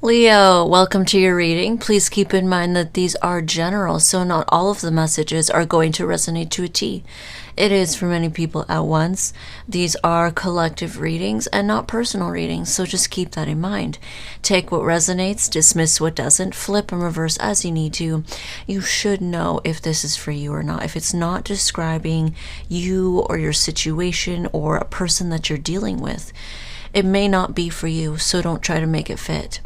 Leo, welcome to your reading. Please keep in mind that these are general, so not all of the messages are going to resonate to a T. It is for many people at once. These are collective readings and not personal readings, so just keep that in mind. Take what resonates, dismiss what doesn't, flip and reverse as you need to. You should know if this is for you or not. If it's not describing you or your situation or a person that you're dealing with, it may not be for you, so don't try to make it fit.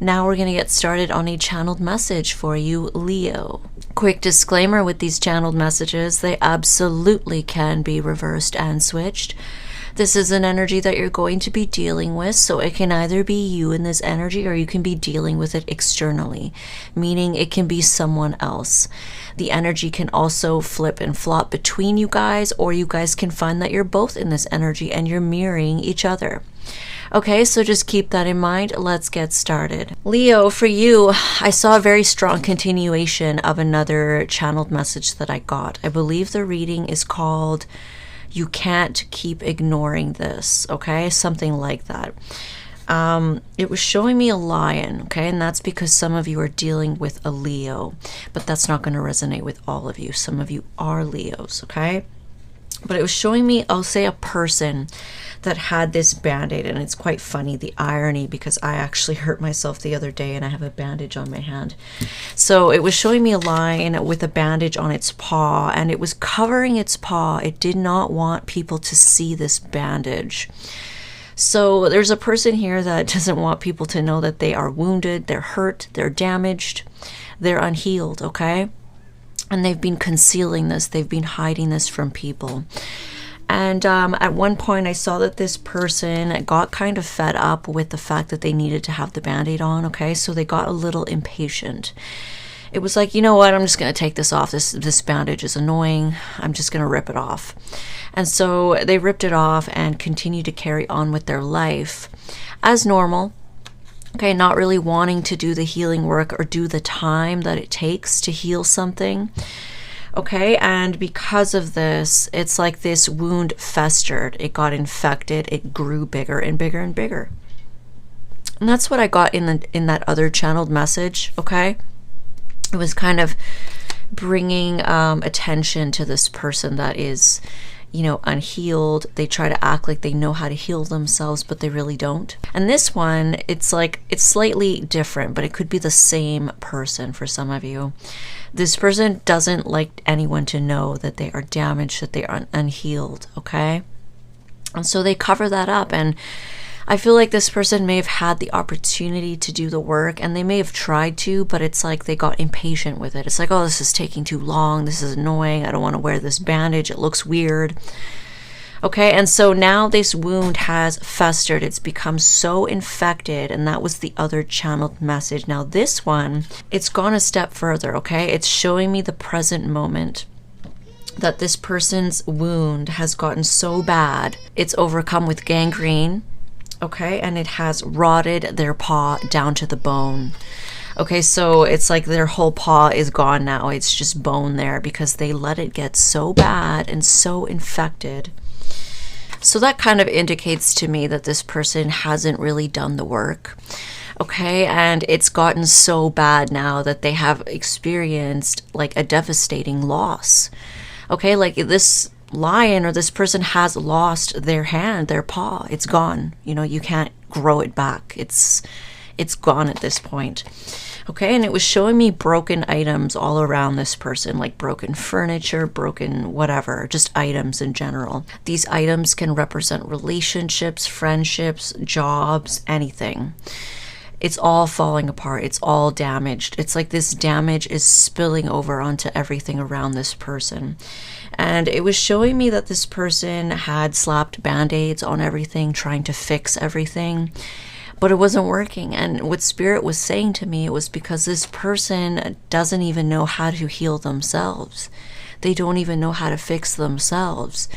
Now we're going to get started on a channeled message for you, Leo. Quick disclaimer with these channeled messages, they absolutely can be reversed and switched. This is an energy that you're going to be dealing with, so it can either be you in this energy or you can be dealing with it externally, meaning it can be someone else. The energy can also flip and flop between you guys, or you guys can find that you're both in this energy and you're mirroring each other. Okay, so just keep that in mind. Let's get started. Leo, for you, I saw a very strong continuation of another channeled message that I got. I believe the reading is called "You Can't Keep Ignoring This," okay? Something like that. It was showing me a lion, okay? And that's because some of you are dealing with a Leo, but that's not going to resonate with all of you. Some of you are Leos, okay? But it was showing me, I'll say, a person that had this band-aid, and it's quite funny, the irony, because I actually hurt myself the other day and I have a bandage on my hand. So it was showing me a lion with a bandage on its paw, and it was covering its paw. It did not want people to see this bandage. So there's a person here that doesn't want people to know that they are wounded, they're hurt, they're damaged, they're unhealed, okay? And they've been concealing this, they've been hiding this from people. And at one point I saw that this person got kind of fed up with the fact that they needed to have the band-aid on, okay? So they got a little impatient. It was like, you know what, I'm just going to take this off. This bandage is annoying. I'm just going to rip it off. And so they ripped it off and continued to carry on with their life as normal. Okay, not really wanting to do the healing work or do the time that it takes to heal something. Okay, and because of this, it's like this wound festered. It got infected. It grew bigger and bigger and bigger. And that's what I got in that other channeled message, okay? It was kind of bringing attention to this person that is, you know, unhealed. They try to act like they know how to heal themselves, but they really don't. And this one, it's like, it's slightly different, but it could be the same person for some of you. This person doesn't like anyone to know that they are damaged, that they are unhealed, okay? And so they cover that up, and I feel like this person may have had the opportunity to do the work, and they may have tried to, but it's like they got impatient with it. It's like, oh, this is taking too long. This is annoying. I don't want to wear this bandage. It looks weird. Okay, and so now this wound has festered. It's become so infected, and that was the other channeled message. Now this one, it's gone a step further, okay? It's showing me the present moment, that this person's wound has gotten so bad, it's overcome with gangrene. Okay, and it has rotted their paw down to the bone. Okay, so it's like their whole paw is gone now. It's just bone there because they let it get so bad and so infected. So that kind of indicates to me that this person hasn't really done the work. Okay, and it's gotten so bad now that they have experienced like a devastating loss. Okay, like this lion or this person has lost their hand, their paw. It's gone. You know, you can't grow it back. It's gone at this point. Okay, and it was showing me broken items all around this person, like broken furniture, broken whatever, just items in general. These items can represent relationships, friendships, jobs, anything. It's all falling apart. It's all damaged. It's like this damage is spilling over onto everything around this person. And it was showing me that this person had slapped band-aids on everything, trying to fix everything, but it wasn't working. And what Spirit was saying to me, it was because this person doesn't even know how to heal themselves. They don't even know how to fix themselves.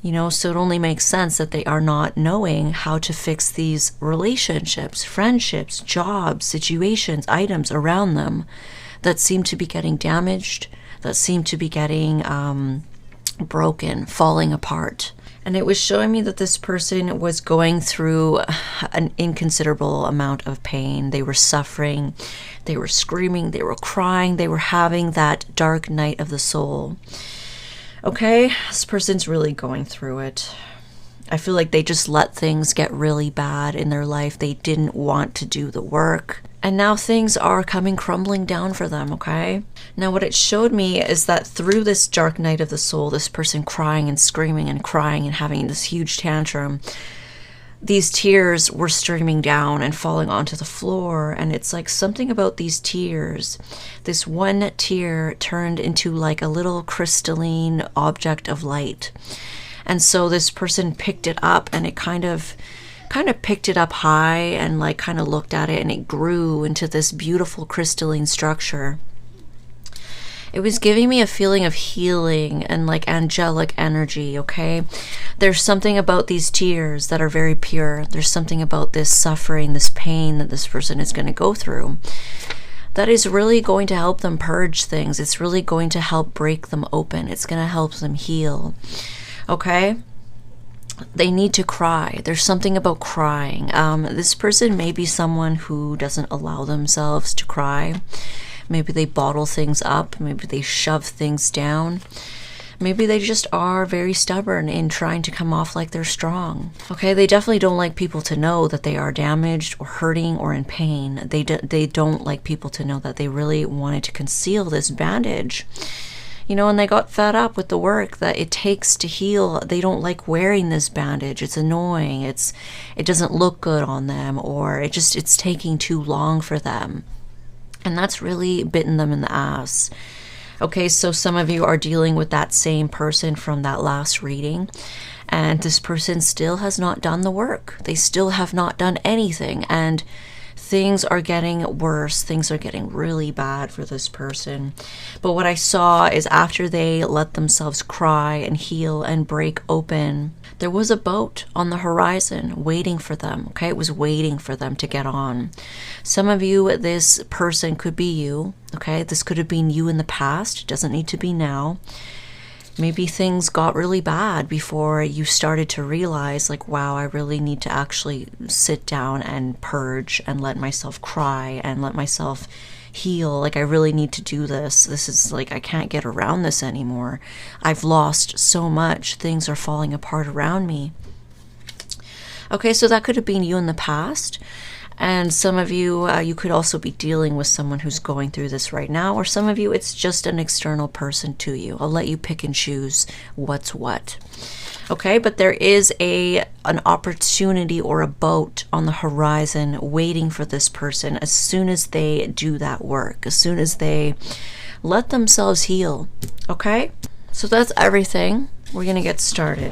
You know, so it only makes sense that they are not knowing how to fix these relationships, friendships, jobs, situations, items around them that seem to be getting damaged, that seem to be getting broken, falling apart. And it was showing me that this person was going through an inconsiderable amount of pain. They were suffering, they were screaming, they were crying, they were having that dark night of the soul. Okay, this person's really going through it. I feel like they just let things get really bad in their life. They didn't want to do the work. And now things are coming crumbling down for them, okay? Now what it showed me is that through this dark night of the soul, this person crying and screaming and crying and having this huge tantrum, these tears were streaming down and falling onto the floor. And it's like something about these tears. This one tear turned into like a little crystalline object of light. And so this person picked it up, and it kind of picked it up high and like kind of looked at it, and it grew into this beautiful crystalline structure. It was giving me a feeling of healing and like angelic energy, okay? There's something about these tears that are very pure. There's something about this suffering, this pain that this person is going to go through that is really going to help them purge things. It's really going to help break them open. It's going to help them heal. Okay, they need to cry. There's something about crying. This person may be someone who doesn't allow themselves to cry. Maybe they bottle things up. Maybe they shove things down. Maybe they just are very stubborn in trying to come off like they're strong. Okay, they definitely don't like people to know that they are damaged or hurting or in pain. They don't like people to know that they really wanted to conceal this bandage. You know, and they got fed up with the work that it takes to heal. They don't like wearing this bandage. It's annoying. It doesn't look good on them, or it's taking too long for them. And that's really bitten them in the ass. Okay, so some of you are dealing with that same person from that last reading, and this person still has not done the work. They still have not done anything, and things are getting worse. Things are getting really bad for this person. But what I saw is after they let themselves cry and heal and break open, there was a boat on the horizon waiting for them. Okay, it was waiting for them to get on. Some of you, this person could be you. Okay, this could have been you in the past. It doesn't need to be now. Maybe things got really bad before you started to realize, like, wow, I really need to actually sit down and purge and let myself cry and let myself heal. Like, I really need to do this. This is like, I can't get around this anymore. I've lost so much. Things are falling apart around me. Okay, so that could have been you in the past. And some of you, you could also be dealing with someone who's going through this right now, or some of you, it's just an external person to you. I'll let you pick and choose what's what. Okay, but there is an opportunity or a boat on the horizon waiting for this person as soon as they do that work, as soon as they let themselves heal. Okay, so that's everything. We're going to get started.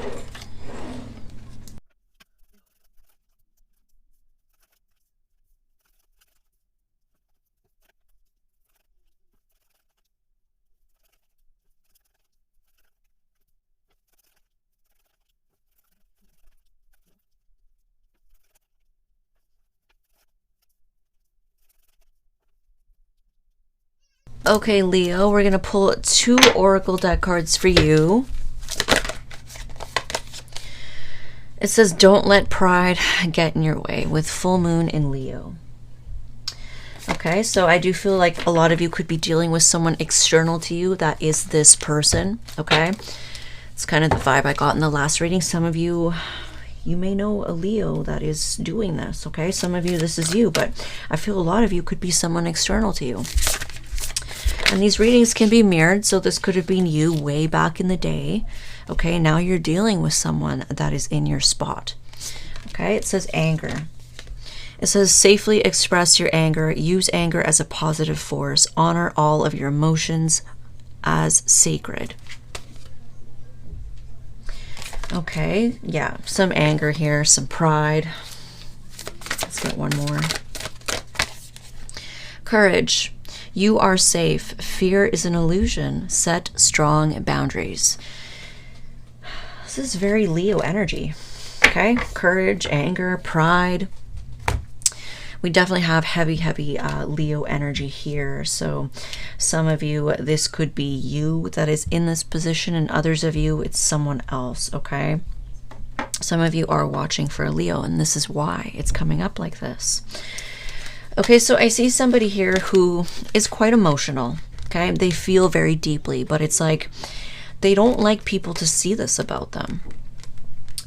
Okay, Leo, we're going to pull 2 Oracle deck cards for you. It says, don't let pride get in your way, with full moon in Leo. Okay, so I do feel like a lot of you could be dealing with someone external to you that is this person, okay? It's kind of the vibe I got in the last reading. Some of you, you may know a Leo that is doing this, okay? Some of you, this is you, but I feel a lot of you could be someone external to you. And these readings can be mirrored, so this could have been you way back in the day. Okay, now you're dealing with someone that is in your spot. Okay, it says anger. It says safely express your anger. Use anger as a positive force. Honor all of your emotions as sacred. Okay, yeah, some anger here, some pride. Let's get one more. Courage. You are safe. Fear is an illusion. Set strong boundaries. This is very Leo energy. Okay, courage, anger, pride. We definitely have heavy Leo energy here. So some of you, this could be you that is in this position, and others of you, it's someone else, okay? Some of you are watching for a Leo, and this is why it's coming up like this. Okay, so I see somebody here who is quite emotional. Okay, they feel very deeply, but it's like they don't like people to see this about them.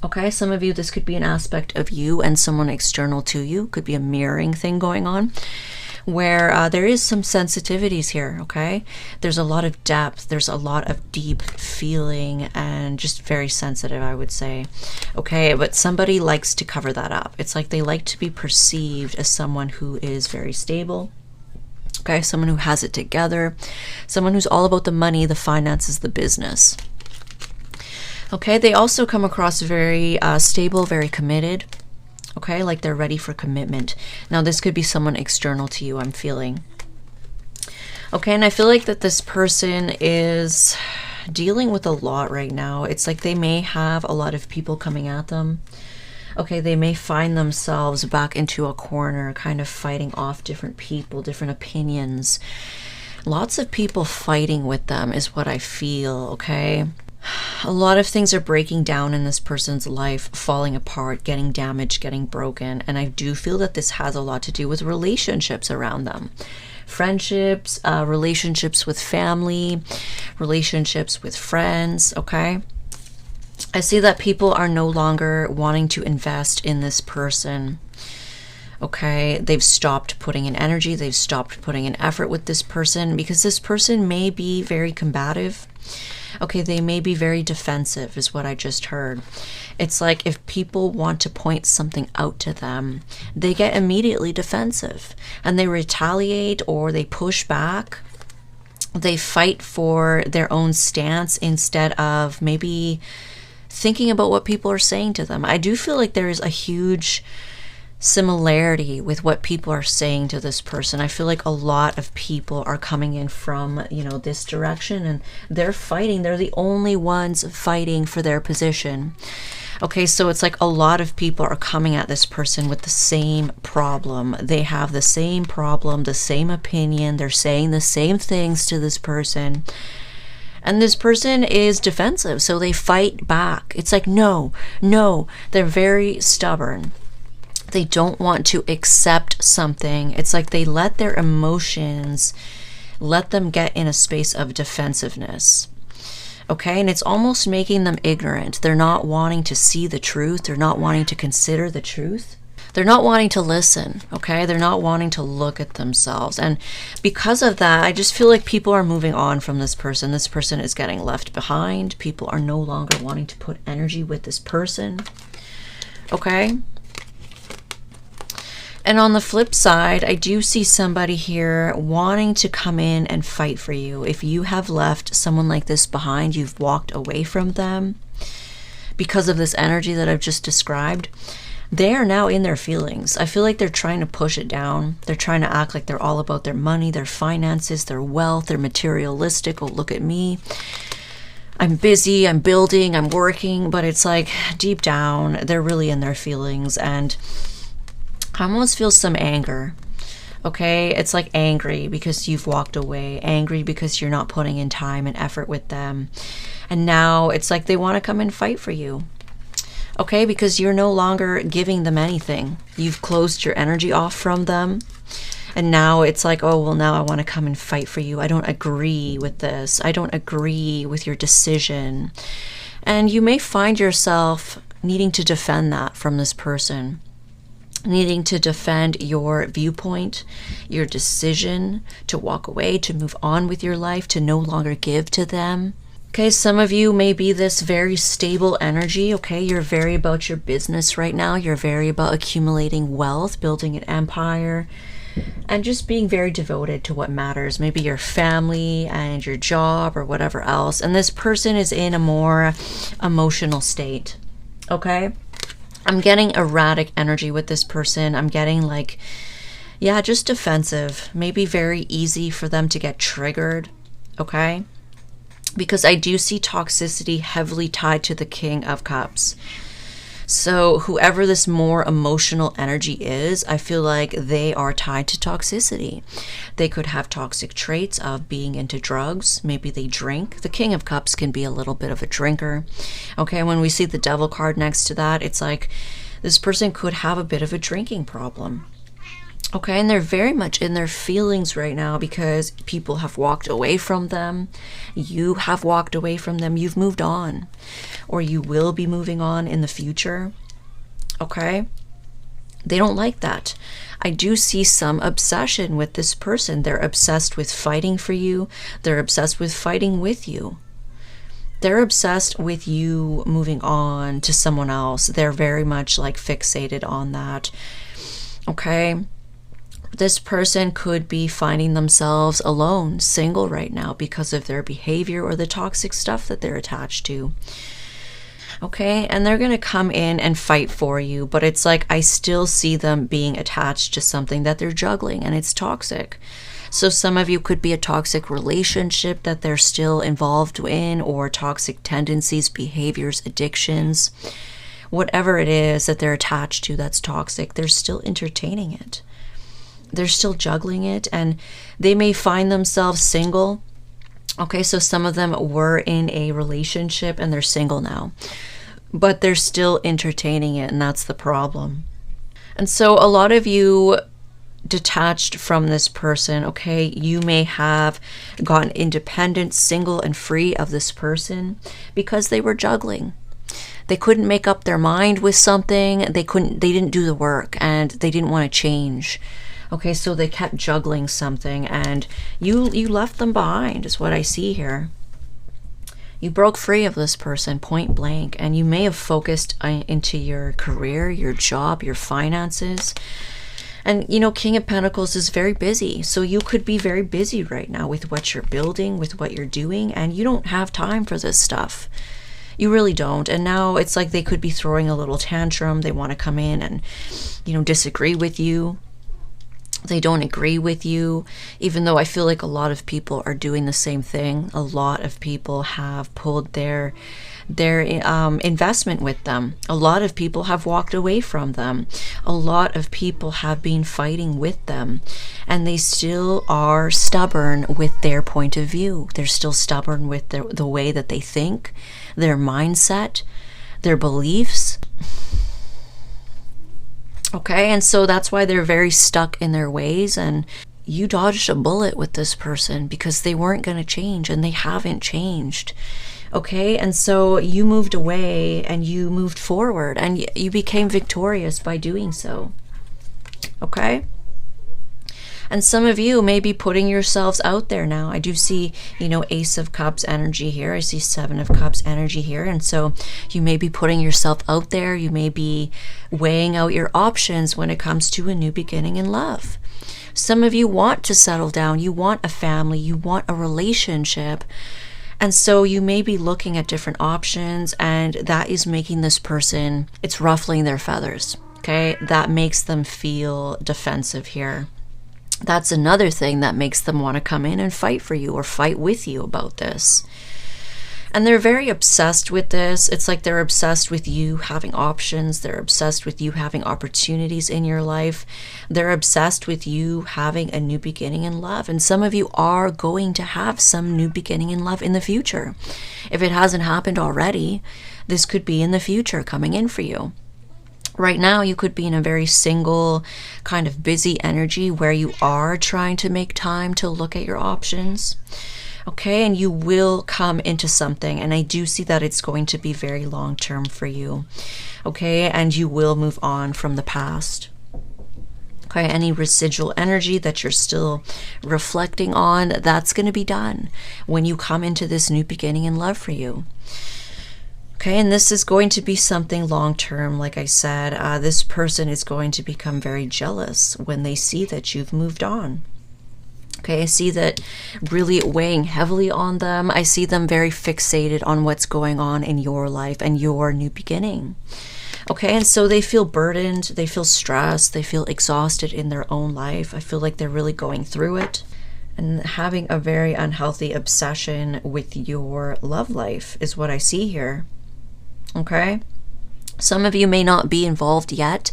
Okay, some of you, this could be an aspect of you and someone external to you. Could be a mirroring thing going on, where there is some sensitivities here, okay? There's a lot of depth, there's a lot of deep feeling, and just very sensitive, I would say. Okay, but somebody likes to cover that up. It's like they like to be perceived as someone who is very stable, okay? Someone who has it together, someone who's all about the money, the finances, the business. Okay, they also come across very stable, very committed. Okay, like they're ready for commitment. Now, this could be someone external to you, I'm feeling. Okay, and I feel like that this person is dealing with a lot right now. It's like they may have a lot of people coming at them. Okay, they may find themselves back into a corner, kind of fighting off different people, different opinions. Lots of people fighting with them is what I feel, okay? A lot of things are breaking down in this person's life, falling apart, getting damaged, getting broken. And I do feel that this has a lot to do with relationships around them. Friendships, relationships with family, relationships with friends, okay? I see that people are no longer wanting to invest in this person. Okay, they've stopped putting in energy, they've stopped putting in effort with this person because this person may be very combative. Okay, they may be very defensive is what I just heard. It's like if people want to point something out to them, they get immediately defensive and they retaliate or they push back. They fight for their own stance instead of maybe thinking about what people are saying to them. I do feel like there is a huge similarity with what people are saying to this person. I feel like a lot of people are coming in from, this direction and they're fighting. They're the only ones fighting for their position. Okay, so it's like a lot of people are coming at this person with the same problem. They have the same problem, the same opinion. They're saying the same things to this person. And this person is defensive, so they fight back. It's like, no. They're very stubborn. They don't want to accept something. It's like they let their emotions, let them get in a space of defensiveness. Okay, and it's almost making them ignorant. They're not wanting to see the truth. They're not wanting to consider the truth. They're not wanting to listen, okay? They're not wanting to look at themselves. And because of that, I just feel like people are moving on from this person. This person is getting left behind. People are no longer wanting to put energy with this person, okay? And on the flip side, I do see somebody here wanting to come in and fight for you. If you have left someone like this behind, you've walked away from them because of this energy that I've just described, they are now in their feelings. I feel like they're trying to push it down. They're trying to act like they're all about their money, their finances, their wealth, they're materialistic. Oh, look at me. I'm busy, I'm building, I'm working, but it's like deep down, they're really in their feelings. And I almost feel some anger, okay? It's like angry because you've walked away, angry because you're not putting in time and effort with them. And now it's like they want to come and fight for you, okay? Because you're no longer giving them anything. You've closed your energy off from them. And now it's like, oh, well, now I want to come and fight for you. I don't agree with this. I don't agree with your decision. And you may find yourself needing to defend that from this person. Needing to defend your viewpoint, your decision to walk away, to move on with your life, to no longer give to them. Okay, some of you may be this very stable energy, okay? You're very about your business right now. You're very about accumulating wealth, building an empire, and just being very devoted to what matters. Maybe your family and your job or whatever else. And this person is in a more emotional state, okay? I'm getting erratic energy with this person. I'm getting like, just defensive. Maybe very easy for them to get triggered, okay? Because I do see toxicity heavily tied to the King of Cups. So whoever this more emotional energy is, I feel like they are tied to toxicity. They could have toxic traits of being into drugs. Maybe they drink. The King of Cups can be a little bit of a drinker. Okay, when we see the devil card next to that, it's like this person could have a bit of a drinking problem. Okay, and they're very much in their feelings right now because people have walked away from them. You have walked away from them. You've moved on, or you will be moving on in the future. Okay, they don't like that. I do see some obsession with this person. They're obsessed with fighting for you. They're obsessed with fighting with you. They're obsessed with you moving on to someone else. They're very much like fixated on that. Okay. This person could be finding themselves alone, single right now because of their behavior or the toxic stuff that they're attached to. Okay, and they're going to come in and fight for you, but it's like I still see them being attached to something that they're juggling, and it's toxic. So some of you could be a toxic relationship that they're still involved in, or toxic tendencies, behaviors, addictions. Whatever it is that they're attached to that's toxic, they're still entertaining it. They're still juggling it, and they may find themselves single. Okay, so some of them were in a relationship and they're single now, but they're still entertaining it, and that's the problem. And so a lot of you detached from this person, okay, you may have gotten independent, single, and free of this person because they were juggling. They couldn't make up their mind with something. They didn't do the work, and they didn't want to change. Okay, so they kept juggling something, and you left them behind is what I see here. You broke free of this person point blank, and you may have focused into your career, your job, your finances. And, you know, King of Pentacles is very busy. So you could be very busy right now with what you're building, with what you're doing, and you don't have time for this stuff. You really don't. And now it's like they could be throwing a little tantrum. They want to come in and, you know, disagree with you. They don't agree with you, even though I feel like a lot of people are doing the same thing. A lot of people have pulled their investment with them. A lot of people have walked away from them. A lot of people have been fighting with them, and they still are stubborn with their point of view. They're still stubborn with the way that they think, their mindset, their beliefs. Okay, and so that's why they're very stuck in their ways, and you dodged a bullet with this person because they weren't going to change, and they haven't changed. Okay, and so you moved away and you moved forward, and you became victorious by doing so. Okay? And some of you may be putting yourselves out there now. I do see, you know, Ace of Cups energy here. I see Seven of Cups energy here. And so you may be putting yourself out there. You may be weighing out your options when it comes to a new beginning in love. Some of you want to settle down. You want a family. You want a relationship. And so you may be looking at different options, and that is making this person, it's ruffling their feathers. Okay? That makes them feel defensive here. That's another thing that makes them want to come in and fight for you or fight with you about this. And they're very obsessed with this. It's like they're obsessed with you having options. They're obsessed with you having opportunities in your life. They're obsessed with you having a new beginning in love. And some of you are going to have some new beginning in love in the future. If it hasn't happened already, this could be in the future coming in for you. Right now, you could be in a very single, kind of busy energy where you are trying to make time to look at your options. Okay, and you will come into something, and I do see that it's going to be very long-term for you. Okay, and you will move on from the past. Okay, any residual energy that you're still reflecting on, that's going to be done when you come into this new beginning in love for you. Okay, and this is going to be something long-term, like I said. This person is going to become very jealous when they see that you've moved on. Okay, I see that really weighing heavily on them. I see them very fixated on what's going on in your life and your new beginning. Okay, and so they feel burdened, they feel stressed, they feel exhausted in their own life. I feel like they're really going through it. And having a very unhealthy obsession with your love life is what I see here. Okay? Some of you may not be involved yet,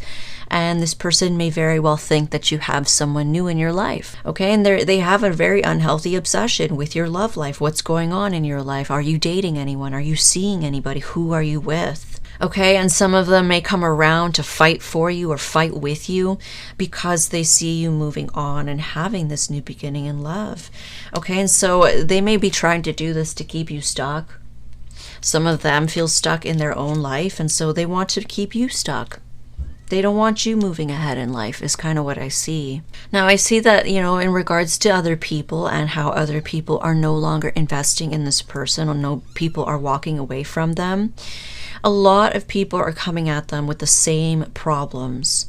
And this person may very well think that you have someone new in your life. Okay, and they have a very unhealthy obsession with your love life. What's going on in your life? Are you dating anyone? Are you seeing anybody? Who are you with? Okay, and some of them may come around to fight for you or fight with you because they see you moving on and having this new beginning in love. Okay, and so they may be trying to do this to keep you stuck. Some of them feel stuck in their own life, and so they want to keep you stuck. They don't want you moving ahead in life, is kind of what I see. Now, I see that, in regards to other people and how other people are no longer investing in this person, or no people are walking away from them. A lot of people are coming at them with the same problems.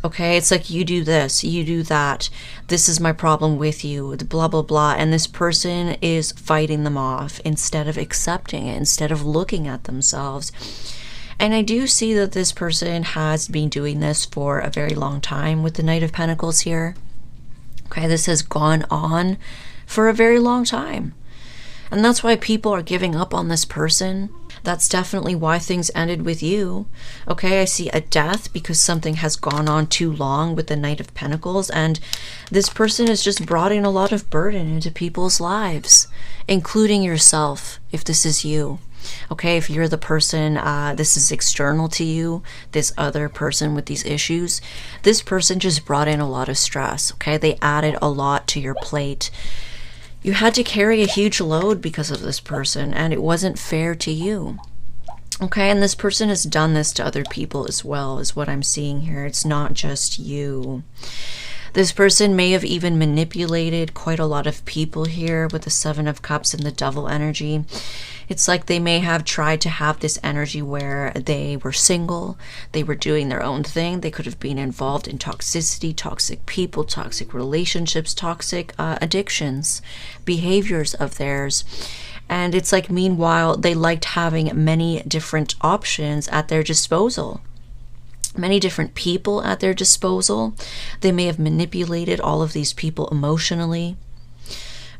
Okay, it's like, you do this, you do that, this is my problem with you, blah, blah, blah. And this person is fighting them off instead of accepting it, instead of looking at themselves. And I do see that this person has been doing this for a very long time with the Knight of Pentacles here. Okay, this has gone on for a very long time. And that's why people are giving up on this person. That's definitely why things ended with you. Okay, I see a death because something has gone on too long with the Knight of Pentacles. And this person has just brought in a lot of burden into people's lives, including yourself, if this is you. Okay, if you're the person, this is external to you, this other person with these issues, this person just brought in a lot of stress. Okay, they added a lot to your plate. You had to carry a huge load because of this person, and it wasn't fair to you. Okay, and this person has done this to other people as well, is what I'm seeing here. It's not just you. This person may have even manipulated quite a lot of people here with the Seven of Cups and the Devil energy. It's like they may have tried to have this energy where they were single, they were doing their own thing, they could have been involved in toxicity, toxic people, toxic relationships, toxic addictions, behaviors of theirs. And it's like, meanwhile, they liked having many different options at their disposal. Many different people at their disposal. They may have manipulated all of these people emotionally.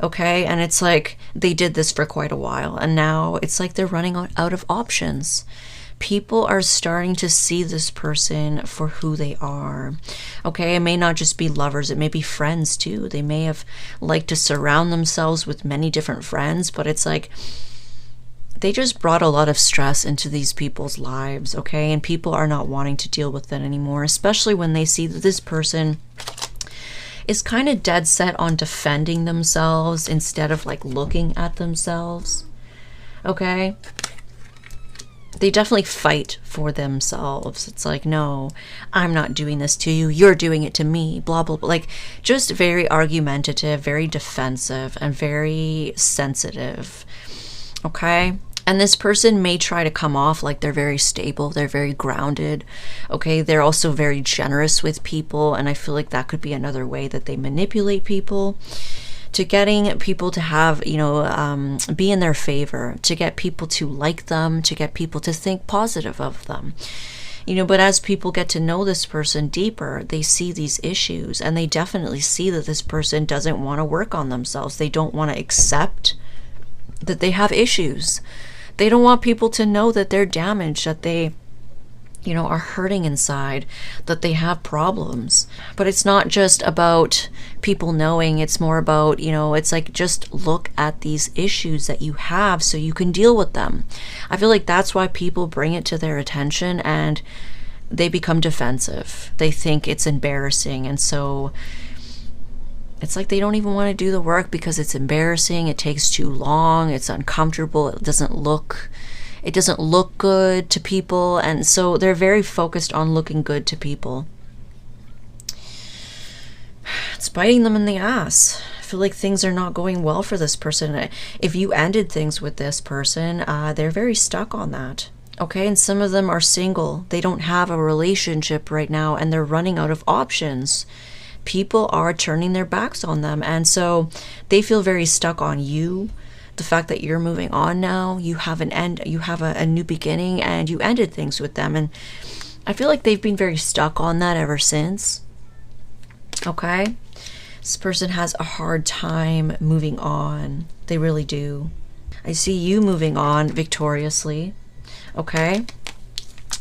Okay, and it's like they did this for quite a while, and now it's like they're running out of options. People are starting to see this person for who they are. Okay, it may not just be lovers, it may be friends too. They may have liked to surround themselves with many different friends, but it's like they just brought a lot of stress into these people's lives, okay? And people are not wanting to deal with that anymore, especially when they see that this person is kind of dead set on defending themselves instead of like looking at themselves, okay? They definitely fight for themselves. It's like, no, I'm not doing this to you, you're doing it to me, blah, blah, blah. Like, just very argumentative, very defensive, and very sensitive, okay? And this person may try to come off like they're very stable, they're very grounded, okay? They're also very generous with people, and I feel like that could be another way that they manipulate people, to getting people to have, be in their favor, to get people to like them, to get people to think positive of them. But as people get to know this person deeper, they see these issues, and they definitely see that this person doesn't want to work on themselves. They don't want to accept that they have issues. They don't want people to know that they're damaged, that they, are hurting inside, that they have problems. But it's not just about people knowing, it's more about, it's like, just look at these issues that you have so you can deal with them. I feel like that's why people bring it to their attention and they become defensive. They think it's embarrassing, and so it's like they don't even want to do the work because it's embarrassing, it takes too long, it's uncomfortable, it doesn't look good to people, and so they're very focused on looking good to people. It's biting them in the ass. I feel like things are not going well for this person. If you ended things with this person, they're very stuck on that. Okay, and some of them are single. They don't have a relationship right now, and they're running out of options. People are turning their backs on them, and so they feel very stuck on you. The fact that you're moving on now, you have an end, you have a new beginning, and you ended things with them, and I feel like they've been very stuck on that ever since. Okay, this person has a hard time moving on. They really do. I see you moving on victoriously, okay,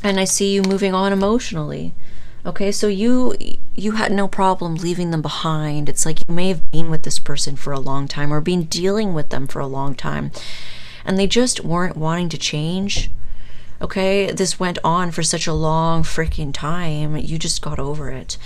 and I see you moving on emotionally. Okay, so you had no problem leaving them behind. It's like you may have been with this person for a long time or been dealing with them for a long time, and they just weren't wanting to change. Okay, this went on for such a long freaking time. You just got over it.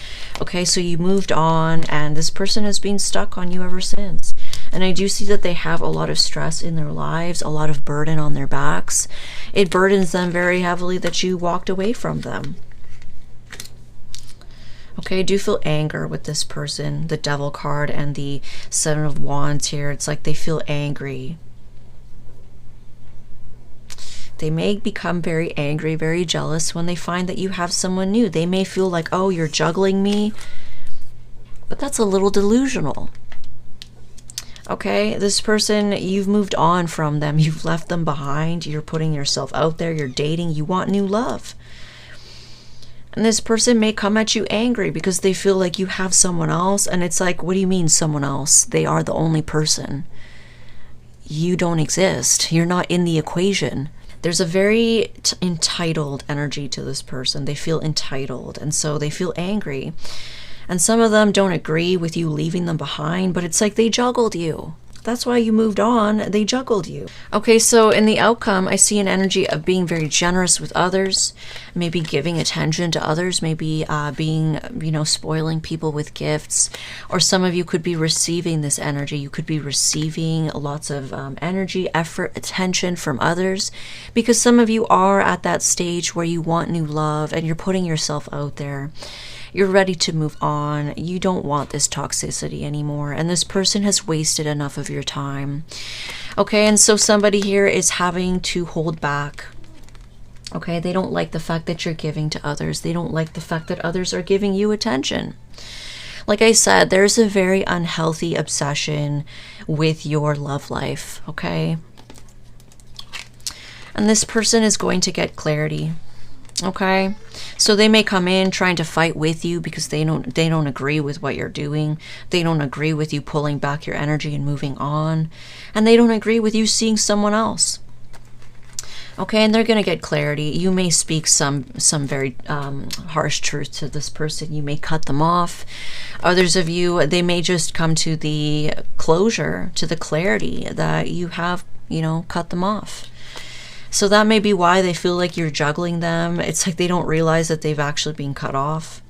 Okay, so you moved on, and this person has been stuck on you ever since. And I do see that they have a lot of stress in their lives, a lot of burden on their backs. It burdens them very heavily that you walked away from them. Okay, I do feel anger with this person, the Devil card and the Seven of Wands here. It's like they feel angry. They may become very angry, very jealous when they find that you have someone new. They may feel like, oh, you're juggling me. But that's a little delusional. Okay, this person, you've moved on from them. You've left them behind. You're putting yourself out there. You're dating. You want new love. And this person may come at you angry because they feel like you have someone else. And it's like, what do you mean someone else? They are the only person. You don't exist. You're not in the equation. There's a very entitled energy to this person. They feel entitled, and so they feel angry. And some of them don't agree with you leaving them behind, but it's like they juggled you. That's why you moved on. They juggled you. Okay, so in the outcome, I see an energy of being very generous with others, maybe giving attention to others, maybe being, spoiling people with gifts. Or some of you could be receiving this energy. You could be receiving lots of energy, effort, attention from others, because some of you are at that stage where you want new love and you're putting yourself out there. You're ready to move on. You don't want this toxicity anymore. And this person has wasted enough of your time. Okay, and so somebody here is having to hold back. Okay, they don't like the fact that you're giving to others. They don't like the fact that others are giving you attention. Like I said, there's a very unhealthy obsession with your love life. Okay? And this person is going to get clarity. Okay, so they may come in trying to fight with you because they don't agree with what you're doing. They don't agree with you pulling back your energy and moving on, and they don't agree with you seeing someone else. Okay, and they're going to get clarity. You may speak some very harsh truth to this person. You may cut them off. Others of you, they may just come to the closure, to the clarity that you have, cut them off. So that may be why they feel like you're juggling them. It's like they don't realize that they've actually been cut off.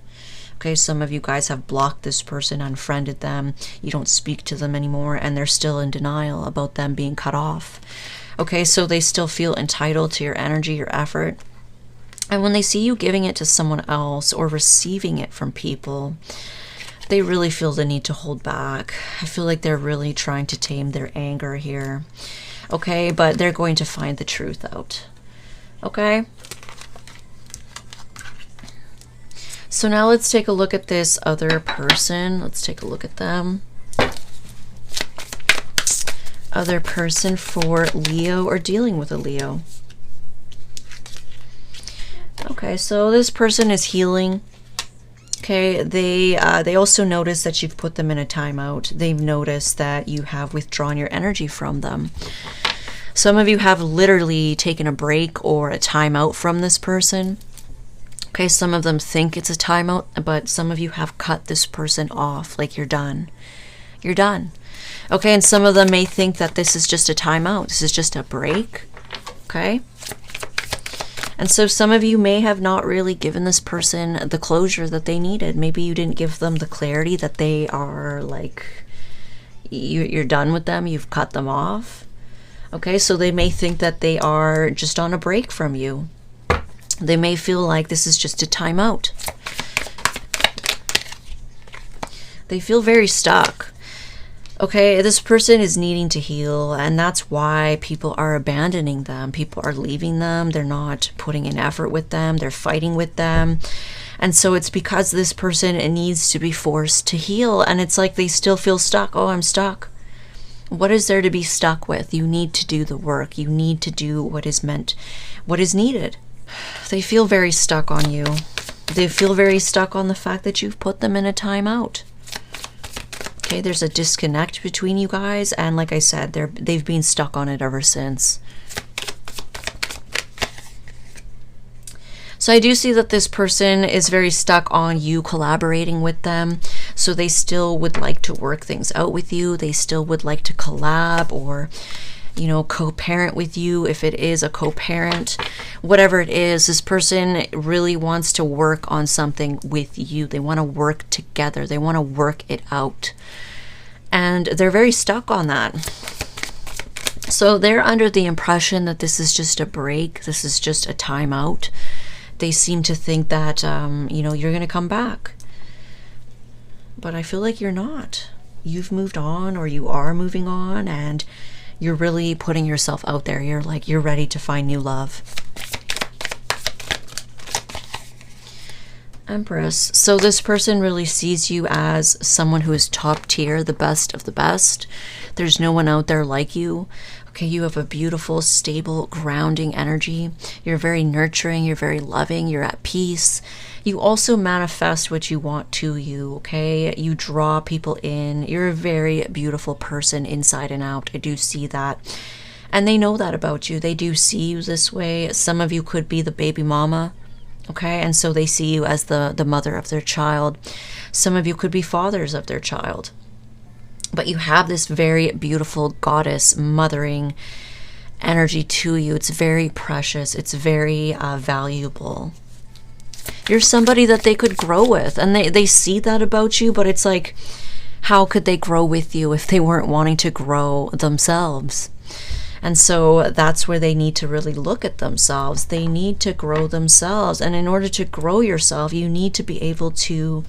Okay, some of you guys have blocked this person, unfriended them. You don't speak to them anymore, and they're still in denial about them being cut off. Okay, so they still feel entitled to your energy, your effort. And when they see you giving it to someone else or receiving it from people, they really feel the need to hold back. I feel like they're really trying to tame their anger here. Okay, but they're going to find the truth out. Okay? So now let's take a look at this other person. Let's take a look at them. Other person for Leo or dealing with a Leo. Okay, so this person is healing. Okay, they also notice that you've put them in a timeout. They've noticed that you have withdrawn your energy from them. Some of you have literally taken a break or a timeout from this person. Okay, some of them think it's a timeout, but some of you have cut this person off, like you're done. You're done. Okay, and some of them may think that this is just a timeout. This is just a break. Okay? And so some of you may have not really given this person the closure that they needed. Maybe you didn't give them the clarity that they are like, you're done with them, you've cut them off. Okay, so they may think that they are just on a break from you. They may feel like this is just a timeout. They feel very stuck. Okay, this person is needing to heal, and that's why people are abandoning them. People are leaving them. They're not putting in effort with them. They're fighting with them. And so it's because this person needs to be forced to heal, and it's like they still feel stuck. Oh, I'm stuck. What is there to be stuck with? You need to do the work. You need to do what is meant, what is needed. They feel very stuck on you. They feel very stuck on the fact that you've put them in a timeout. Okay, there's a disconnect between you guys, and like I said, they've been stuck on it ever since. So I do see that this person is very stuck on you collaborating with them. So they still would like to work things out with you. They still would like to collab or, you know, co-parent with you if it is a co-parent. Whatever it is, this person really wants to work on something with you. They want to work together. They want to work it out. And they're very stuck on that. So they're under the impression that this is just a break. This is just a timeout. They seem to think that, you know, you're going to come back. But I feel like you're not. You've moved on, or you are moving on, and you're really putting yourself out there. You're ready to find new love. Empress. So this person really sees you as someone who is top tier, the best of the best. There's no one out there like you. Okay, you have a beautiful, stable, grounding energy. You're very nurturing. You're very loving. You're at peace. You also manifest what you want to you, okay? You draw people in. You're a very beautiful person inside and out. I do see that. And they know that about you. They do see you this way. Some of you could be the baby mama, okay? And so they see you as the mother of their child. Some of you could be fathers of their child. But you have this very beautiful goddess mothering energy to you. It's very precious. It's very valuable. You're somebody that they could grow with. And they see that about you. But it's like, how could they grow with you if they weren't wanting to grow themselves? And so that's where they need to really look at themselves. They need to grow themselves. And in order to grow yourself, you need to be able to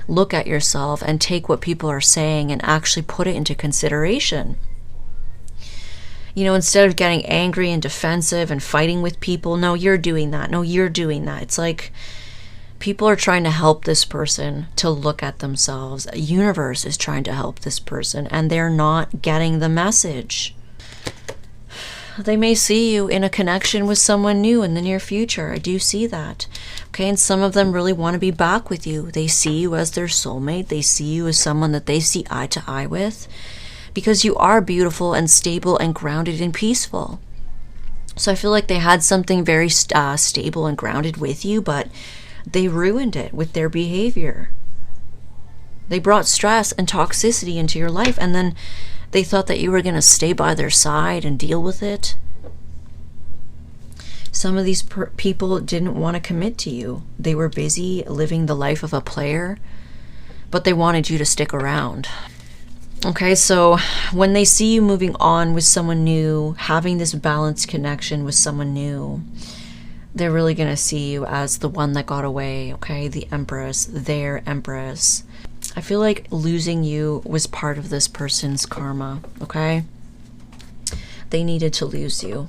look at yourself and take what people are saying and actually put it into consideration. You know, instead of getting angry and defensive and fighting with people, no, you're doing that. No, you're doing that. It's like people are trying to help this person to look at themselves. The universe is trying to help this person, and they're not getting the message. They may see you in a connection with someone new in the near future. I do see that. Okay, and some of them really want to be back with you. They see you as their soulmate. They see you as someone that they see eye to eye with, because you are beautiful and stable and grounded and peaceful. So I feel like they had something very stable and grounded with you, but they ruined it with their behavior. They brought stress and toxicity into your life, and then they thought that you were going to stay by their side and deal with it. Some of these people didn't want to commit to you. They were busy living the life of a player, but they wanted you to stick around. Okay, so when they see you moving on with someone new, having this balanced connection with someone new, they're really going to see you as the one that got away, okay? The Empress, their Empress. I feel like losing you was part of this person's karma, okay? They needed to lose you.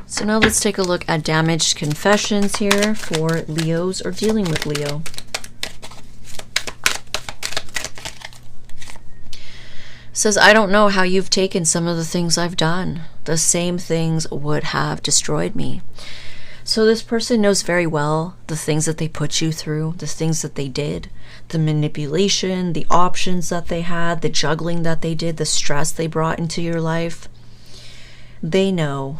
So now let's take a look at damaged confessions here for Leos or dealing with Leo. Says, I don't know how you've taken some of the things I've done. The same things would have destroyed me. So this person knows very well the things that they put you through, the things that they did, the manipulation, the options that they had, the juggling that they did, the stress they brought into your life. They know.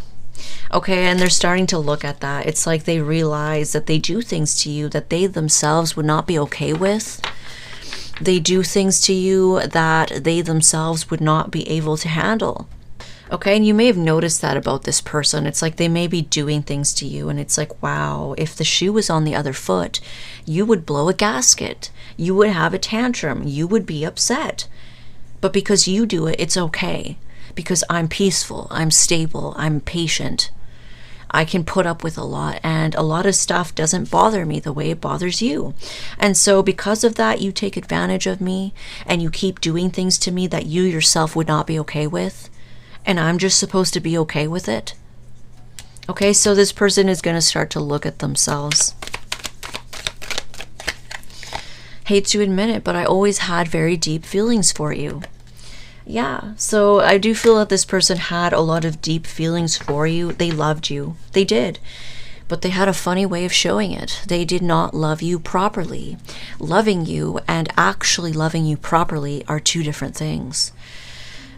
Okay, and they're starting to look at that. It's like they realize that they do things to you that they themselves would not be okay with. They do things to you that they themselves would not be able to handle. Okay, and you may have noticed that about this person. It's like they may be doing things to you, and it's like, wow, if the shoe was on the other foot, you would blow a gasket. You would have a tantrum. You would be upset. But because you do it, it's okay. Because I'm peaceful, I'm stable, I'm patient. I can put up with a lot, and a lot of stuff doesn't bother me the way it bothers you. And so because of that, you take advantage of me, and you keep doing things to me that you yourself would not be okay with. And I'm just supposed to be okay with it. Okay, so this person is going to start to look at themselves. Hate to admit it, but I always had very deep feelings for you. Yeah, so I do feel that this person had a lot of deep feelings for you. They loved you. They did. But they had a funny way of showing it. They did not love you properly. Loving you and actually loving you properly are two different things.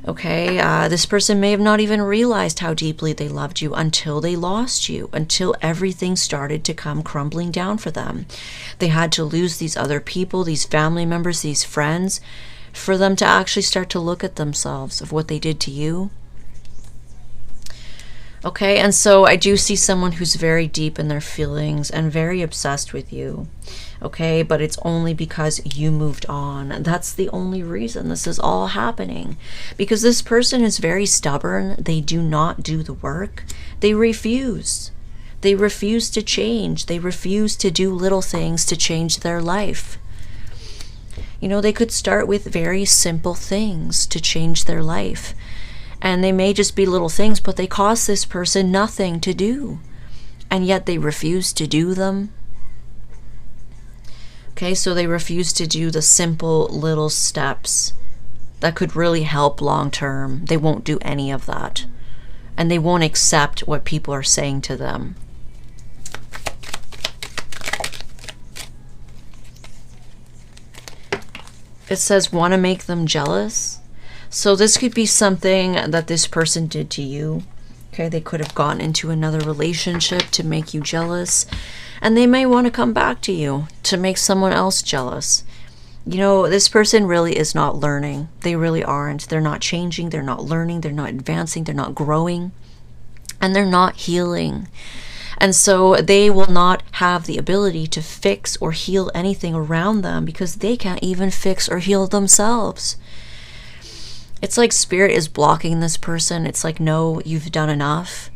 Okay, this person may have not even realized how deeply they loved you until they lost you, until everything started to come crumbling down for them. They had to lose these other people, these family members, these friends, for them to actually start to look at themselves of what they did to you. Okay, and so I do see someone who's very deep in their feelings and very obsessed with you. Okay, but it's only because you moved on. That's the only reason this is all happening. Because this person is very stubborn. They do not do the work. They refuse. They refuse to change. They refuse to do little things to change their life. You know, they could start with very simple things to change their life. And they may just be little things, but they cost this person nothing to do. And yet they refuse to do them. Okay, so they refuse to do the simple little steps that could really help long term. They won't do any of that. And they won't accept what people are saying to them. It says, want to make them jealous. So this could be something that this person did to you. Okay, they could have gotten into another relationship to make you jealous. And they may want to come back to you to make someone else jealous. You know, this person really is not learning. They really aren't. They're not changing. They're not learning. They're not advancing. They're not growing. And they're not healing. And so they will not have the ability to fix or heal anything around them because they can't even fix or heal themselves. It's like spirit is blocking this person. It's like, no, you've done enough.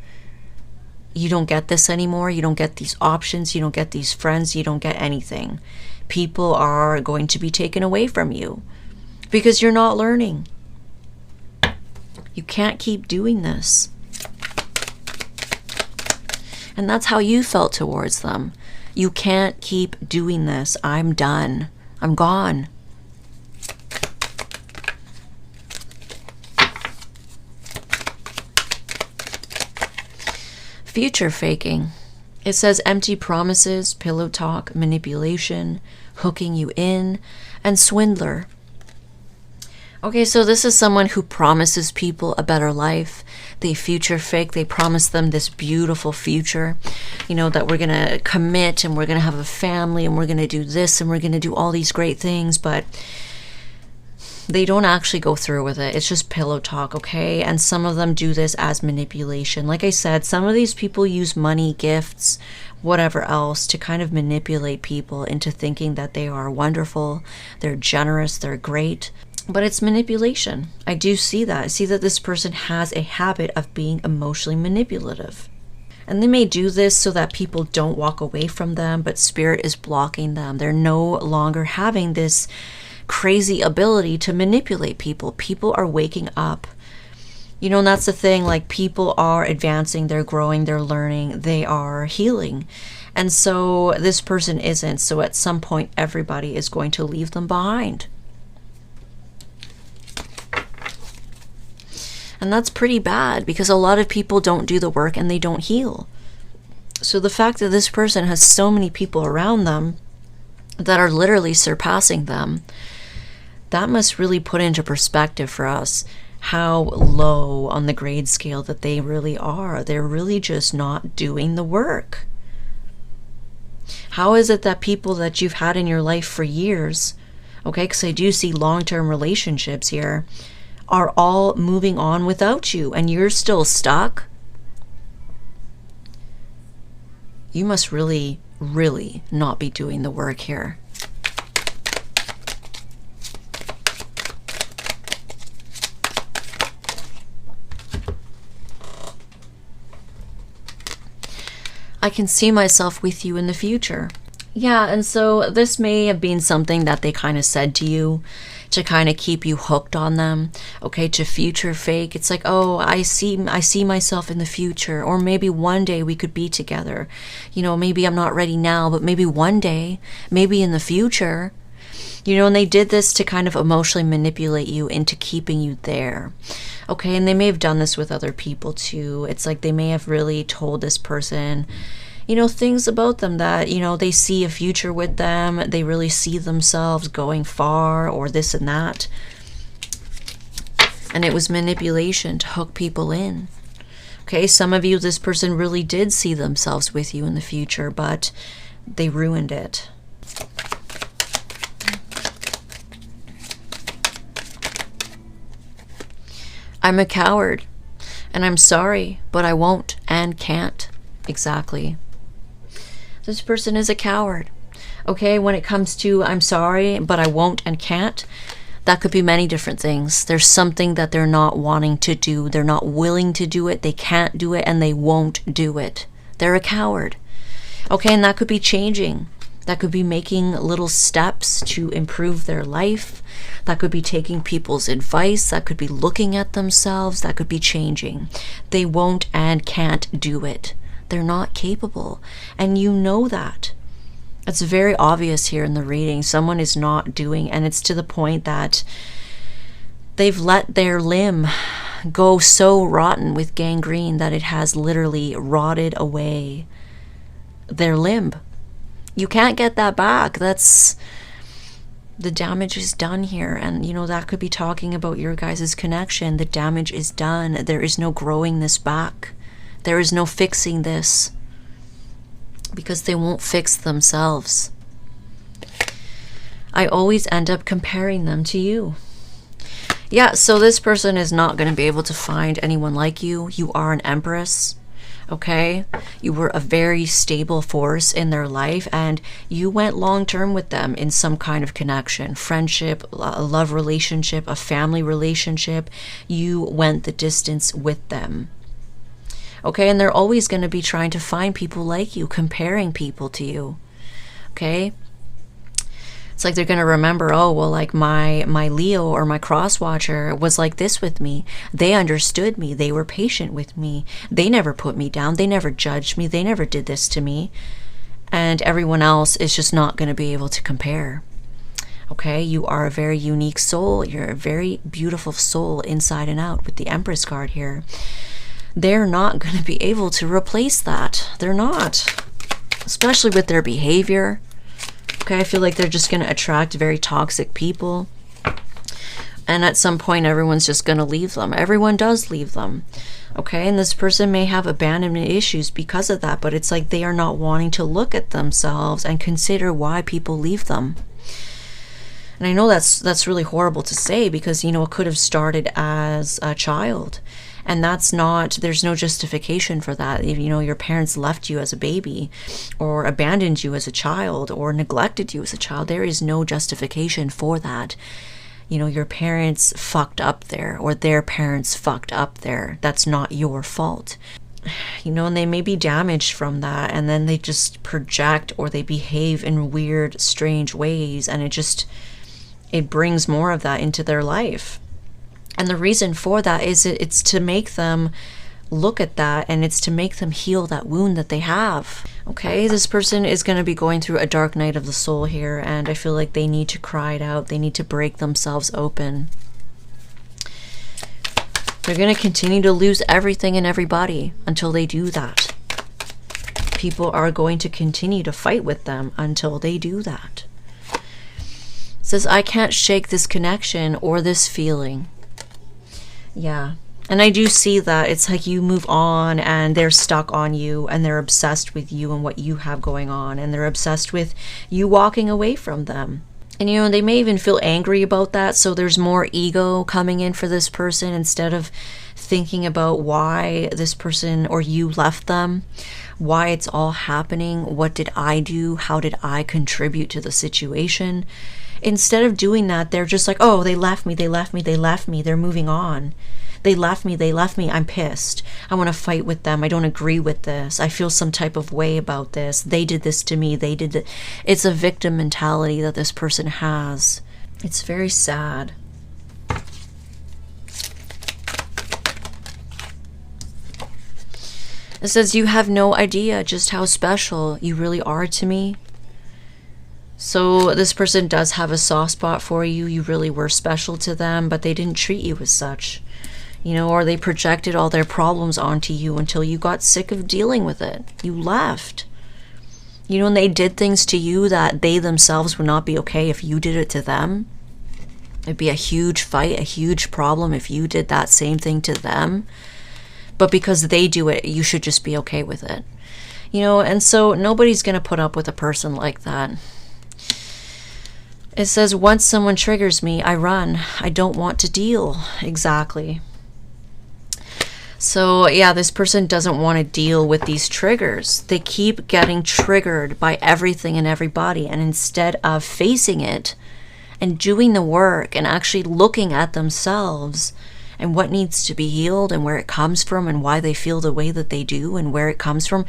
You don't get this anymore. You don't get these options. You don't get these friends. You don't get anything. People are going to be taken away from you because you're not learning. You can't keep doing this. And that's how you felt towards them. You can't keep doing this. I'm done. I'm gone. Future faking. It says empty promises, pillow talk, manipulation, hooking you in, and swindler. Okay, so this is someone who promises people a better life. They future fake. They promise them this beautiful future, you know, that we're going to commit and we're going to have a family and we're going to do this and we're going to do all these great things, but they don't actually go through with it. It's just pillow talk, okay? And some of them do this as manipulation. Like I said, some of these people use money, gifts, whatever else to kind of manipulate people into thinking that they are wonderful, they're generous, they're great. But it's manipulation. I do see that. I see that this person has a habit of being emotionally manipulative. And they may do this so that people don't walk away from them, but spirit is blocking them. They're no longer having this crazy ability to manipulate people. People are waking up. You know, and that's the thing, like people are advancing, they're growing, they're learning, they are healing. And so this person isn't. So at some point, everybody is going to leave them behind. And that's pretty bad because a lot of people don't do the work and they don't heal. So the fact that this person has so many people around them that are literally surpassing them, that must really put into perspective for us how low on the grade scale that they really are. They're really just not doing the work. How is it that people that you've had in your life for years, okay, because I do see long-term relationships here, are all moving on without you and you're still stuck? You must really, really not be doing the work here. I can see myself with you in the future. Yeah, and so this may have been something that they kind of said to you to kind of keep you hooked on them, okay, to future fake. It's like, oh, I see myself in the future, or maybe one day we could be together. You know, maybe I'm not ready now, but maybe one day, maybe in the future. You know, and they did this to kind of emotionally manipulate you into keeping you there. Okay, and they may have done this with other people too. It's like they may have really told this person, you know, things about them that, you know, they see a future with them. They really see themselves going far or this and that. And it was manipulation to hook people in. Okay, some of you, this person really did see themselves with you in the future, but they ruined it. I'm a coward, and I'm sorry, but I won't and can't. Exactly. This person is a coward. Okay, when it comes to I'm sorry, but I won't and can't, that could be many different things. There's something that they're not wanting to do. They're not willing to do it. They can't do it, and they won't do it. They're a coward. Okay, and that could be changing. That could be making little steps to improve their life. That could be taking people's advice. That could be looking at themselves. That could be changing. They won't and can't do it. They're not capable. And you know that. It's very obvious here in the reading. Someone is not doing, and it's to the point that they've let their limb go so rotten with gangrene that it has literally rotted away their limb. You can't get that back. That's, the damage is done here. And you know, that could be talking about your guys' connection. The damage is done. There is no growing this back. There is no fixing this, because they won't fix themselves. I always end up comparing them to you. Yeah, so this person is not going to be able to find anyone like you. You are an empress, okay? You were a very stable force in their life, and you went long-term with them in some kind of connection, friendship, a love relationship, a family relationship. You went the distance with them. Okay, and they're always going to be trying to find people like you, comparing people to you. Okay? It's like they're going to remember, oh, well, like my Leo or my cross watcher was like this with me. They understood me. They were patient with me. They never put me down. They never judged me. They never did this to me. And everyone else is just not going to be able to compare. Okay, you are a very unique soul. You're a very beautiful soul inside and out with the Empress card here. They're not going to be able to replace that. They're not. Especially with their behavior. Okay, I feel like they're just going to attract very toxic people. And at some point, everyone's just going to leave them. Everyone does leave them. Okay, and this person may have abandonment issues because of that. But it's like they are not wanting to look at themselves and consider why people leave them. And I know that's really horrible to say, because, you know, it could have started as a child. And that's not, there's no justification for that. You know, your parents left you as a baby, or abandoned you as a child, or neglected you as a child. There is no justification for that. You know, your parents fucked up there, or their parents fucked up there. That's not your fault. You know, and they may be damaged from that, and then they just project, or they behave in weird, strange ways, and it brings more of that into their life. And the reason for that is it's to make them look at that, and it's to make them heal that wound that they have. Okay, this person is going to be going through a dark night of the soul here, and I feel like they need to cry it out. They need to break themselves open. They're going to continue to lose everything and everybody until they do that. People are going to continue to fight with them until they do that. It says, I can't shake this connection or this feeling. Yeah. And I do see that. It's like you move on and they're stuck on you, and they're obsessed with you and what you have going on, and they're obsessed with you walking away from them. And you know, they may even feel angry about that, so there's more ego coming in for this person instead of thinking about why this person or you left them, why it's all happening, what did I do, how did I contribute to the situation. Instead of doing that, they're just like, oh, they left me, they left me, they left me, they're moving on. They left me, I'm pissed. I want to fight with them. I don't agree with this. I feel some type of way about this. They did this to me. They did it. It's a victim mentality that this person has. It's very sad. It says, you have no idea just how special you really are to me. So this person does have a soft spot for you. You really were special to them, but they didn't treat you as such. You know, or they projected all their problems onto you until you got sick of dealing with it. You left. You know, and they did things to you that they themselves would not be okay if you did it to them. It'd be a huge fight, a huge problem if you did that same thing to them. But because they do it, you should just be okay with it. You know, and so nobody's going to put up with a person like that. It says, once someone triggers me, I run. I don't want to deal. Exactly. So yeah, this person doesn't want to deal with these triggers. They keep getting triggered by everything and everybody. And instead of facing it and doing the work and actually looking at themselves and what needs to be healed and where it comes from and why they feel the way that they do and where it comes from,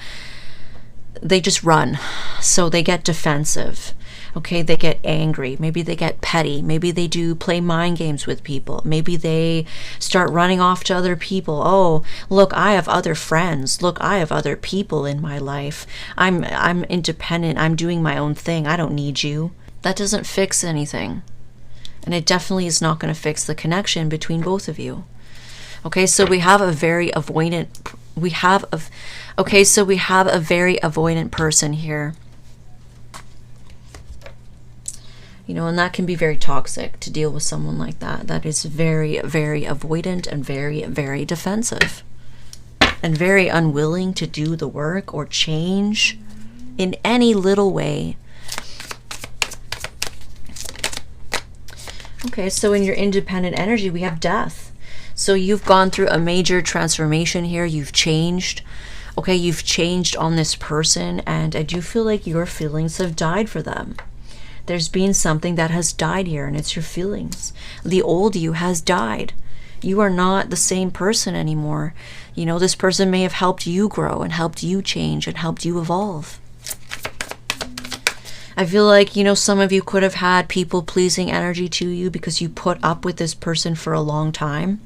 they just run. So they get defensive. Okay, they get angry. Maybe they get petty. Maybe they do play mind games with people. Maybe they start running off to other people. Oh, look, I have other friends. Look, I have other people in my life. I'm independent. I'm doing my own thing. I don't need you. That doesn't fix anything. And it definitely is not going to fix the connection between both of you. Okay, so we have a very avoidant person here. You know, and that can be very toxic to deal with someone like that. That is very, very avoidant and very, very defensive. And very unwilling to do the work or change in any little way. Okay, so in your independent energy, we have death. So you've gone through a major transformation here. You've changed. Okay, you've changed on this person. And I do feel like your feelings have died for them. There's been something that has died here, and it's your feelings. The old you has died. You are not the same person anymore. You know, this person may have helped you grow and helped you change and helped you evolve. I feel like, you know, some of you could have had people-pleasing energy to you because you put up with this person for a long time.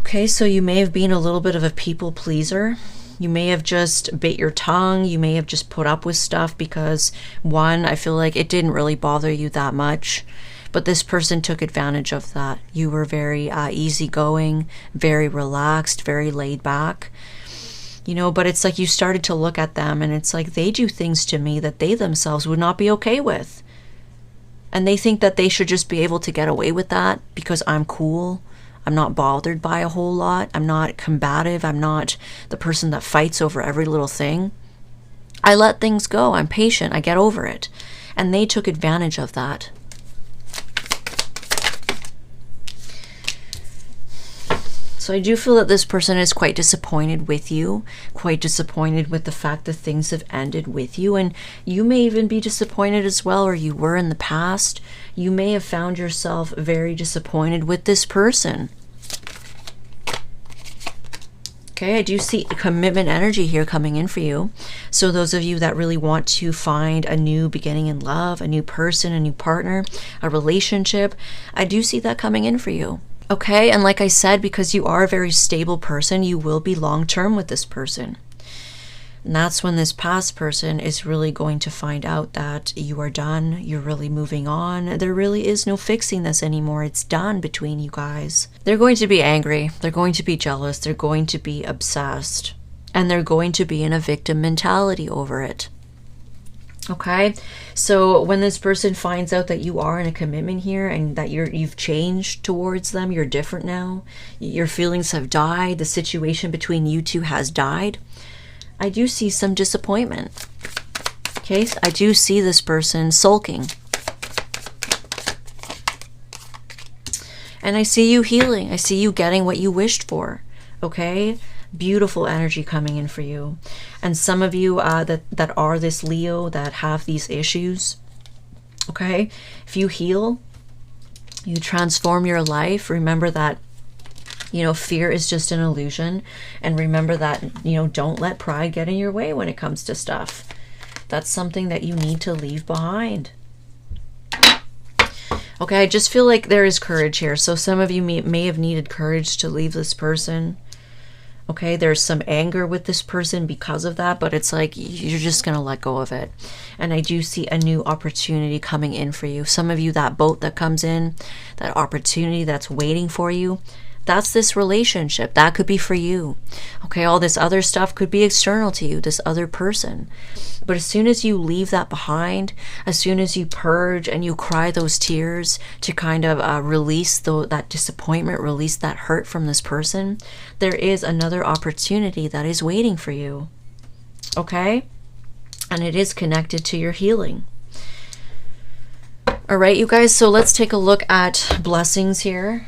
Okay, so you may have been a little bit of a people-pleaser. You may have just bit your tongue. You may have just put up with stuff because, one, I feel like it didn't really bother you that much. But this person took advantage of that. You were very easygoing, very relaxed, very laid back. You know, but it's like you started to look at them and it's like they do things to me that they themselves would not be okay with. And they think that they should just be able to get away with that because I'm cool. I'm not bothered by a whole lot. I'm not combative. I'm not the person that fights over every little thing. I let things go. I'm patient. I get over it. And they took advantage of that. So I do feel that this person is quite disappointed with you, quite disappointed with the fact that things have ended with you. And you may even be disappointed as well, or you were in the past. You may have found yourself very disappointed with this person. Okay, I do see commitment energy here coming in for you. So those of you that really want to find a new beginning in love, a new person, a new partner, a relationship, I do see that coming in for you. Okay, and like I said, because you are a very stable person, you will be long-term with this person. And that's when this past person is really going to find out that you are done, you're really moving on. There really is no fixing this anymore. It's done between you guys. They're going to be angry. They're going to be jealous. They're going to be obsessed. And they're going to be in a victim mentality over it. Okay, so when this person finds out that you are in a commitment here and that you've changed towards them, you're different now, your feelings have died, the situation between you two has died, I do see some disappointment. Okay, I do see this person sulking. And I see you healing. I see you getting what you wished for. Okay? Beautiful energy coming in for you. And some of you that are this Leo that have these issues, okay, if you heal, you transform your life, remember that, you know, fear is just an illusion. And remember that, you know, don't let pride get in your way when it comes to stuff. That's something that you need to leave behind. Okay, I just feel like there is courage here. So some of you may have needed courage to leave this person. Okay, there's some anger with this person because of that, but it's like you're just going to let go of it. And I do see a new opportunity coming in for you. Some of you, that boat that comes in, that opportunity that's waiting for you, That's this relationship. That could be for you. Okay, all this other stuff could be external to you, this other person. But as soon as you leave that behind, as soon as you purge and you cry those tears to kind of release that disappointment, release that hurt from this person, there is another opportunity that is waiting for you. Okay? And it is connected to your healing. All right, you guys, so let's take a look at blessings here.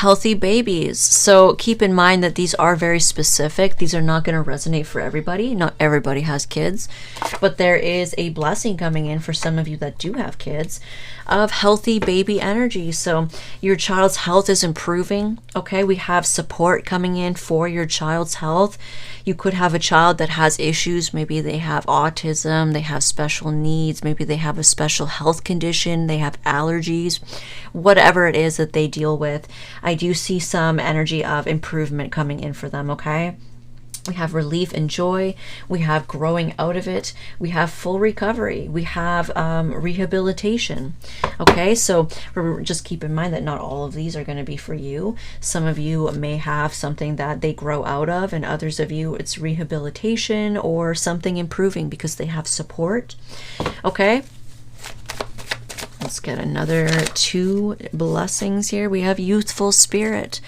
Healthy babies. So keep in mind that these are very specific. These are not going to resonate for everybody. Not everybody has kids, but there is a blessing coming in for some of you that do have kids of healthy baby energy. So your child's health is improving. Okay, we have support coming in for your child's health. You could have a child that has issues. Maybe they have autism, they have special needs, maybe they have a special health condition, they have allergies, whatever it is that they deal with. I do see some energy of improvement coming in for them, okay? We have relief and joy. We have growing out of it. We have full recovery. We have rehabilitation. Okay, so just keep in mind that not all of these are going to be for you. Some of you may have something that they grow out of, and others of you it's rehabilitation or something improving because they have support. Okay. Let's get another 2 blessings here. We have youthful spirit.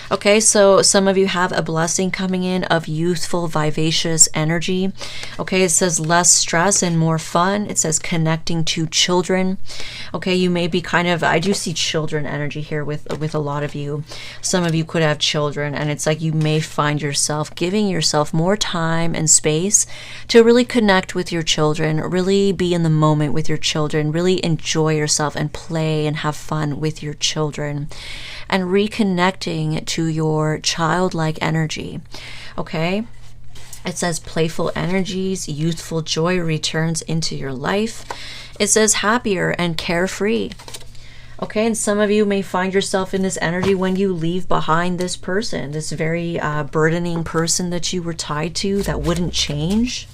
Okay, so some of you have a blessing coming in of youthful, vivacious energy. Okay, it says less stress and more fun. It says connecting to children. Okay, you may be kind of, I do see children energy here with a lot of you. Some of you could have children, and it's like you may find yourself giving yourself more time and space to really connect with your children, really be in the moment with your children, really enjoy yourself and play and have fun with your children, and reconnecting to your childlike energy. Okay, it says playful energies, youthful joy returns into your life. It says happier and carefree. Okay, and some of you may find yourself in this energy when you leave behind this person, this very burdening person that you were tied to that wouldn't change.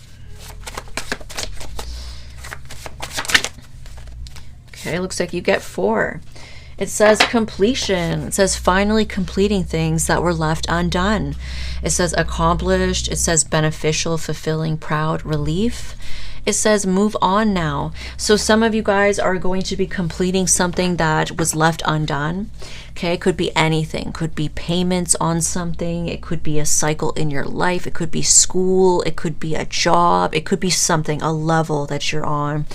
Okay, looks like you get 4. It says completion. It says finally completing things that were left undone. It says accomplished. It says beneficial, fulfilling, proud, relief. It says move on now. So some of you guys are going to be completing something that was left undone. Okay, it could be anything. It could be payments on something. It could be a cycle in your life. It could be school. It could be a job. It could be something, a level that you're on.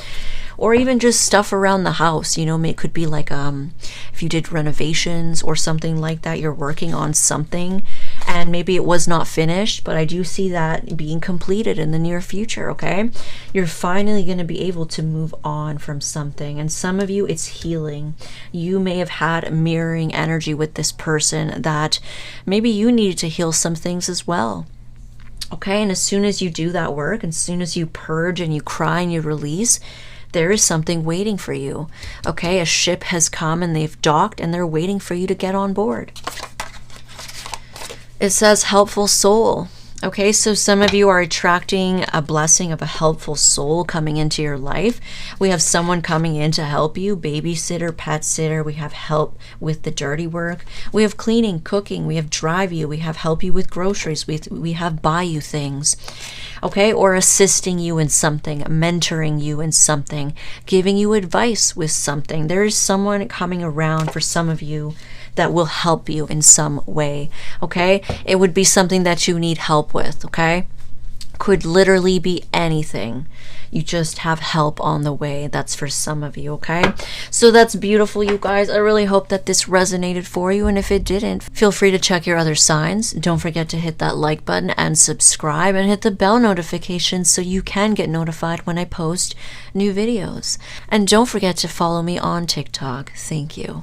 Or even just stuff around the house, you know, it could be like if you did renovations or something like that, you're working on something and maybe it was not finished, but I do see that being completed in the near future, okay? You're finally going to be able to move on from something, and some of you, it's healing. You may have had mirroring energy with this person that maybe you needed to heal some things as well. Okay, and as soon as you do that work, as soon as you purge and you cry and you release, there is something waiting for you. Okay, a ship has come and they've docked and they're waiting for you to get on board. It says helpful soul. Okay, so some of you are attracting a blessing of a helpful soul coming into your life. We have someone coming in to help you, babysitter, pet sitter. We have help with the dirty work. We have cleaning, cooking. We have drive you. We have help you with groceries. We have buy you things. Okay, or assisting you in something, mentoring you in something, giving you advice with something. There is someone coming around for some of you that will help you in some way, okay? It would be something that you need help with, okay? Could literally be anything. You just have help on the way. That's for some of you, okay? So that's beautiful, you guys. I really hope that this resonated for you, and if it didn't, feel free to check your other signs. Don't forget to hit that like button and subscribe and hit the bell notification so you can get notified when I post new videos. And don't forget to follow me on TikTok. Thank you.